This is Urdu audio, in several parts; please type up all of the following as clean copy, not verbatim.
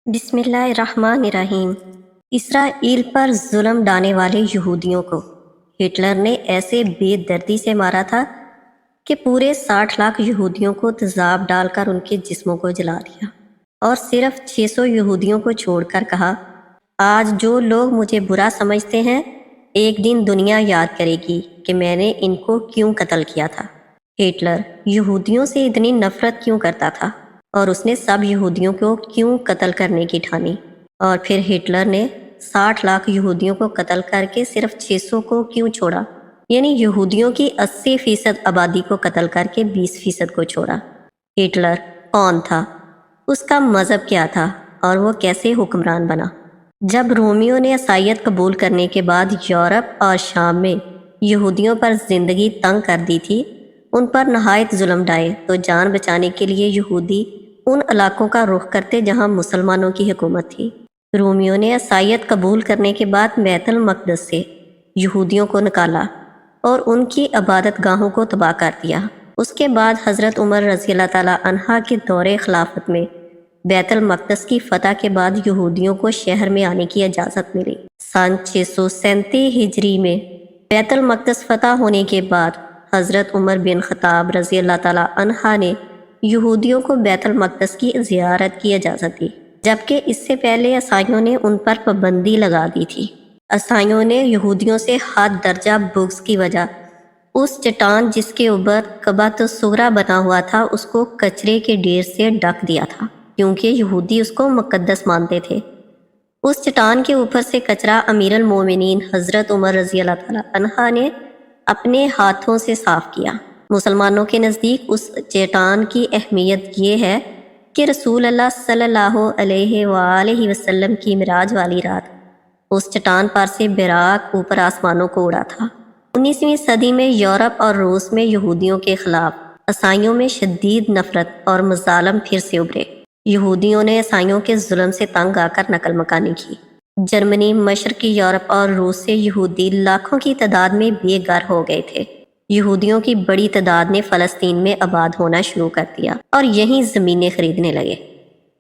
بسم اللہ الرحمن الرحیم۔ اسرائیل پر ظلم ڈھانے والے یہودیوں کو ہٹلر نے ایسے بے دردی سے مارا تھا کہ پورے 60 لاکھ یہودیوں کو تیزاب ڈال کر ان کے جسموں کو جلا دیا اور صرف 600 یہودیوں کو چھوڑ کر کہا، آج جو لوگ مجھے برا سمجھتے ہیں ایک دن دنیا یاد کرے گی کہ میں نے ان کو کیوں قتل کیا تھا۔ ہٹلر یہودیوں سے اتنی نفرت کیوں کرتا تھا اور اس نے سب یہودیوں کو کیوں قتل کرنے کی ٹھانی؟ اور پھر ہٹلر نے 60 لاکھ یہودیوں کو قتل کر کے صرف 600 کو کیوں چھوڑا؟ یعنی یہودیوں کی 80% آبادی کو قتل کر کے 20% کو چھوڑا۔ ہٹلر کون تھا؟ اس کا مذہب کیا تھا اور وہ کیسے حکمران بنا؟ جب رومیوں نے عیسائیت قبول کرنے کے بعد یورپ اور شام میں یہودیوں پر زندگی تنگ کر دی تھی، ان پر نہایت ظلم ڈھائے، تو جان بچانے کے لیے یہودی ان علاقوں کا رخ کرتے جہاں مسلمانوں کی حکومت تھی۔ رومیوں نے عیسائیت قبول کرنے کے بعد بیت المقدس سے یہودیوں کو نکالا اور ان کی عبادت گاہوں کو تباہ کر دیا۔ اس کے بعد حضرت عمر رضی اللہ تعالیٰ عنہ کے دور خلافت میں بیت المقدس کی فتح کے بعد یہودیوں کو شہر میں آنے کی اجازت ملی۔ سن 637 ہجری میں بیت المقدس فتح ہونے کے بعد حضرت عمر بن خطاب رضی اللہ تعالیٰ عنہ نے یہودیوں کو بیت المقدس کی زیارت کی اجازت دی، جبکہ اس سے پہلے عیسائیوں نے ان پر پابندی لگا دی تھی۔ عیسائیوں نے یہودیوں سے حد درجہ بغض کی وجہ اس چٹان جس کے اوپر قبۃ الصغریٰ بنا ہوا تھا اس کو کچرے کے ڈھیر سے ڈھک دیا تھا، کیونکہ یہودی اس کو مقدس مانتے تھے۔ اس چٹان کے اوپر سے کچرا امیر المومنین حضرت عمر رضی اللہ تعالیٰ عنہ نے اپنے ہاتھوں سے صاف کیا۔ مسلمانوں کے نزدیک اس چٹان کی اہمیت یہ ہے کہ رسول اللہ صلی اللہ علیہ وآلہ وسلم کی معراج والی رات اس چٹان پر سے براق اوپر آسمانوں کو اڑا تھا۔ 19ویں صدی میں یورپ اور روس میں یہودیوں کے خلاف عیسائیوں میں شدید نفرت اور مظالم پھر سے ابھرے۔ یہودیوں نے عیسائیوں کے ظلم سے تنگ آ کر نقل مکانی کی۔ جرمنی، مشرقی یورپ اور روس سے یہودی لاکھوں کی تعداد میں بے گھر ہو گئے تھے۔ یہودیوں کی بڑی تعداد نے فلسطین میں آباد ہونا شروع کر دیا اور یہیں زمینیں خریدنے لگے۔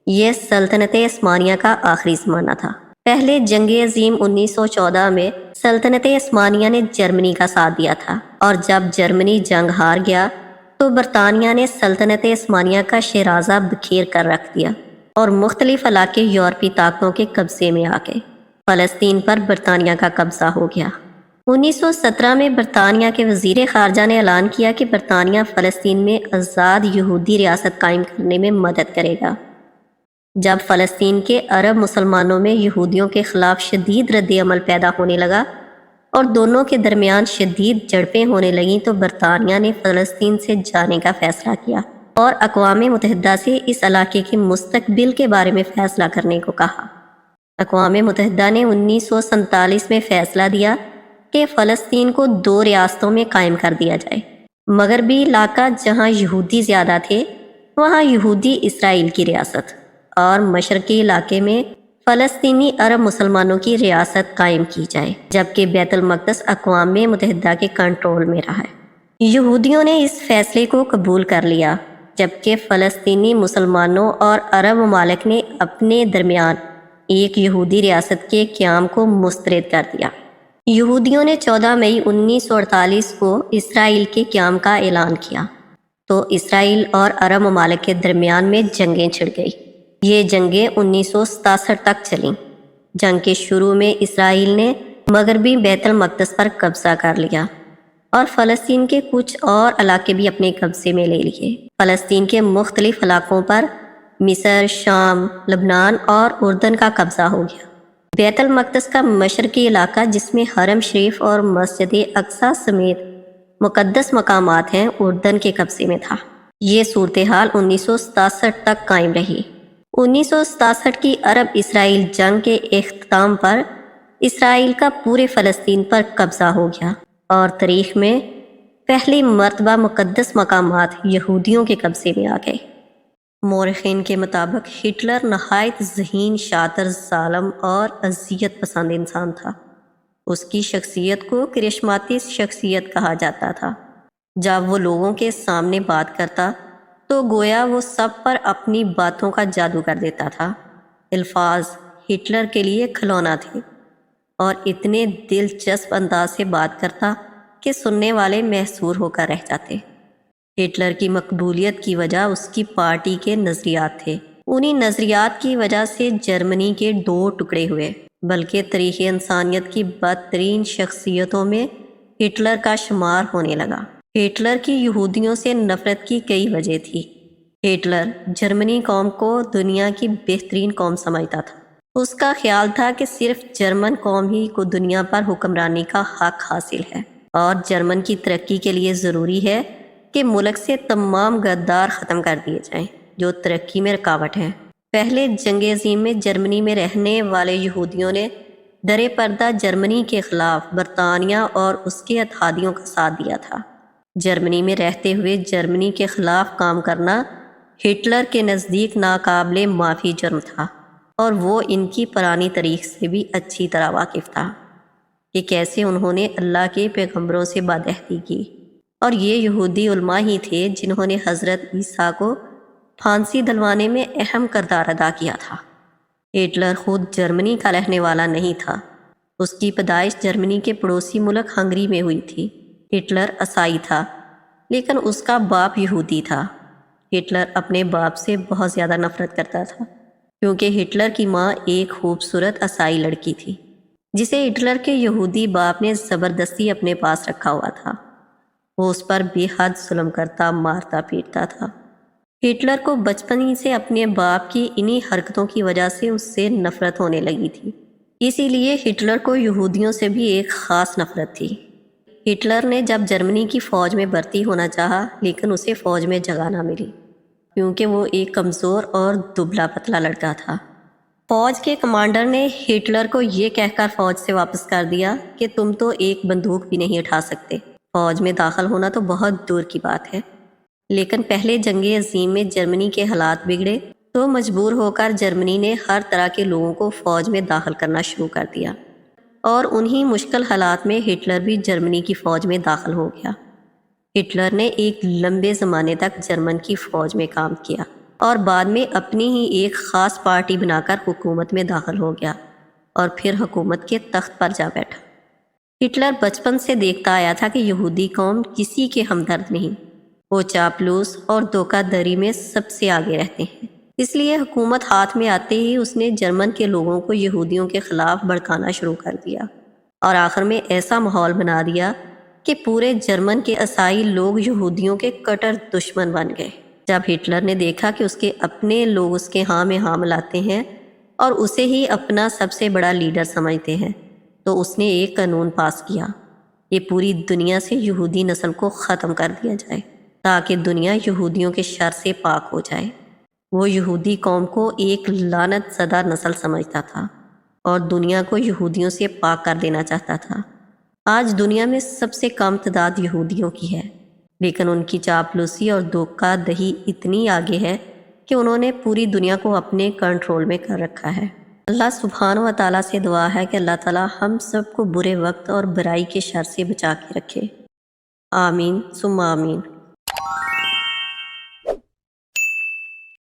یہ سلطنت عثمانیہ کا آخری زمانہ تھا۔ پہلے جنگ عظیم 1914 میں سلطنت عثمانیہ نے جرمنی کا ساتھ دیا تھا، اور جب جرمنی جنگ ہار گیا تو برطانیہ نے سلطنت عثمانیہ کا شیرازہ بکھیر کر رکھ دیا اور مختلف علاقے یورپی طاقتوں کے قبضے میں آ گئے۔ فلسطین پر برطانیہ کا قبضہ ہو گیا۔ 1917 میں برطانیہ کے وزیر خارجہ نے اعلان کیا کہ برطانیہ فلسطین میں آزاد یہودی ریاست قائم کرنے میں مدد کرے گا۔ جب فلسطین کے عرب مسلمانوں میں یہودیوں کے خلاف شدید رد عمل پیدا ہونے لگا اور دونوں کے درمیان شدید جھڑپیں ہونے لگیں تو برطانیہ نے فلسطین سے جانے کا فیصلہ کیا اور اقوام متحدہ سے اس علاقے کے مستقبل کے بارے میں فیصلہ کرنے کو کہا۔ اقوام متحدہ نے 1947 میں فیصلہ دیا کہ فلسطین کو 2 ریاستوں میں قائم کر دیا جائے۔ مغربی علاقہ جہاں یہودی زیادہ تھے وہاں یہودی اسرائیل کی ریاست، اور مشرقی علاقے میں فلسطینی عرب مسلمانوں کی ریاست قائم کی جائے، جبکہ بیت المقدس اقوام متحدہ کے کنٹرول میں رہا ہے۔ یہودیوں نے اس فیصلے کو قبول کر لیا، جبکہ فلسطینی مسلمانوں اور عرب ممالک نے اپنے درمیان ایک یہودی ریاست کے قیام کو مسترد کر دیا۔ یہودیوں نے 14 مئی 1948 کو اسرائیل کے قیام کا اعلان کیا تو اسرائیل اور عرب ممالک کے درمیان میں جنگیں چھڑ گئی۔ یہ جنگیں 1967 تک چلیں۔ جنگ کے شروع میں اسرائیل نے مغربی بیت المقدس پر قبضہ کر لیا اور فلسطین کے کچھ اور علاقے بھی اپنے قبضے میں لے لیے۔ فلسطین کے مختلف علاقوں پر مصر، شام، لبنان اور اردن کا قبضہ ہو گیا۔ بیت المقدس کا مشرقی علاقہ جس میں حرم شریف اور مسجد اقصیٰ سمیت مقدس مقامات ہیں اردن کے قبضے میں تھا۔ یہ صورتحال 1967 تک قائم رہی۔ 1967 کی عرب اسرائیل جنگ کے اختتام پر اسرائیل کا پورے فلسطین پر قبضہ ہو گیا اور تاریخ میں پہلی مرتبہ مقدس مقامات یہودیوں کے قبضے میں آ گئے۔ مورخین کے مطابق ہٹلر نہایت ذہین، شاطر، ظالم اور اذیت پسند انسان تھا۔ اس کی شخصیت کو کرشماتی شخصیت کہا جاتا تھا۔ جب وہ لوگوں کے سامنے بات کرتا تو گویا وہ سب پر اپنی باتوں کا جادو کر دیتا تھا۔ الفاظ ہٹلر کے لیے کھلونا تھے اور اتنے دلچسپ انداز سے بات کرتا کہ سننے والے محصور ہو کر رہ جاتے۔ ہٹلر کی مقبولیت کی وجہ اس کی پارٹی کے نظریات تھے۔ انہی نظریات کی وجہ سے جرمنی کے دو ٹکڑے ہوئے، بلکہ تاریخ انسانیت کی بدترین شخصیتوں میں ہٹلر کا شمار ہونے لگا۔ ہٹلر کی یہودیوں سے نفرت کی کئی وجہ تھی۔ ہٹلر جرمنی قوم کو دنیا کی بہترین قوم سمجھتا تھا۔ اس کا خیال تھا کہ صرف جرمن قوم ہی کو دنیا پر حکمرانی کا حق حاصل ہے اور جرمن کی ترقی کے لیے ضروری ہے کہ ملک سے تمام غدار ختم کر دیے جائیں جو ترقی میں رکاوٹ ہیں۔ پہلے جنگ عظیم میں جرمنی میں رہنے والے یہودیوں نے در پردہ جرمنی کے خلاف برطانیہ اور اس کے اتحادیوں کا ساتھ دیا تھا۔ جرمنی میں رہتے ہوئے جرمنی کے خلاف کام کرنا ہٹلر کے نزدیک ناقابل معافی جرم تھا، اور وہ ان کی پرانی تاریخ سے بھی اچھی طرح واقف تھا کہ کیسے انہوں نے اللہ کے پیغمبروں سے بدعہدی کی، اور یہ یہودی علماء ہی تھے جنہوں نے حضرت عیسیٰ کو پھانسی دلوانے میں اہم کردار ادا کیا تھا۔ ہٹلر خود جرمنی کا رہنے والا نہیں تھا۔ اس کی پیدائش جرمنی کے پڑوسی ملک ہنگری میں ہوئی تھی۔ ہٹلر عیسائی تھا، لیکن اس کا باپ یہودی تھا۔ ہٹلر اپنے باپ سے بہت زیادہ نفرت کرتا تھا، کیونکہ ہٹلر کی ماں ایک خوبصورت عیسائی لڑکی تھی جسے ہٹلر کے یہودی باپ نے زبردستی اپنے پاس رکھا ہوا تھا۔ وہ اس پر بے حد ظلم کرتا، مارتا پیٹتا تھا۔ ہٹلر کو بچپن ہی سے اپنے باپ کی انہی حرکتوں کی وجہ سے اس سے نفرت ہونے لگی تھی۔ اسی لیے ہٹلر کو یہودیوں سے بھی ایک خاص نفرت تھی۔ ہٹلر نے جب جرمنی کی فوج میں بھرتی ہونا چاہا، لیکن اسے فوج میں جگہ نہ ملی کیونکہ وہ ایک کمزور اور دبلا پتلا لڑکا تھا۔ فوج کے کمانڈر نے ہٹلر کو یہ کہہ کر فوج سے واپس کر دیا کہ تم تو ایک بندوق بھی نہیں اٹھا سکتے، فوج میں داخل ہونا تو بہت دور کی بات ہے۔ لیکن پہلے جنگ عظیم میں جرمنی کے حالات بگڑے تو مجبور ہو کر جرمنی نے ہر طرح کے لوگوں کو فوج میں داخل کرنا شروع کر دیا، اور انہی مشکل حالات میں ہٹلر بھی جرمنی کی فوج میں داخل ہو گیا۔ ہٹلر نے ایک لمبے زمانے تک جرمن کی فوج میں کام کیا اور بعد میں اپنی ہی ایک خاص پارٹی بنا کر حکومت میں داخل ہو گیا اور پھر حکومت کے تخت پر جا بیٹھا۔ ہٹلر بچپن سے دیکھتا آیا تھا کہ یہودی قوم کسی کے ہمدرد نہیں، وہ چاپلوس اور دھوکہ دہی میں سب سے آگے رہتے ہیں۔ اس لیے حکومت ہاتھ میں آتے ہی اس نے جرمن کے لوگوں کو یہودیوں کے خلاف بھڑکانا شروع کر دیا اور آخر میں ایسا ماحول بنا دیا کہ پورے جرمن کے عیسائی لوگ یہودیوں کے کٹر دشمن بن گئے۔ جب ہٹلر نے دیکھا کہ اس کے اپنے لوگ اس کے ہاں میں ہاں ملاتے ہیں اور اسے ہی اپنا سب سے بڑا لیڈر سمجھتے ہیں، تو اس نے ایک قانون پاس کیا کہ پوری دنیا سے یہودی نسل کو ختم کر دیا جائے تاکہ دنیا یہودیوں کے شر سے پاک ہو جائے۔ وہ یہودی قوم کو ایک لعنت زدہ نسل سمجھتا تھا اور دنیا کو یہودیوں سے پاک کر دینا چاہتا تھا۔ آج دنیا میں سب سے کم تعداد یہودیوں کی ہے، لیکن ان کی چاپلوسی اور دھوکہ دہی اتنی آگے ہے کہ انہوں نے پوری دنیا کو اپنے کنٹرول میں کر رکھا ہے۔ اللہ سبحانہ و تعالیٰ سے دعا ہے کہ اللہ تعالیٰ ہم سب کو برے وقت اور برائی کے شر سے بچا کے رکھے۔ آمین ثم آمین۔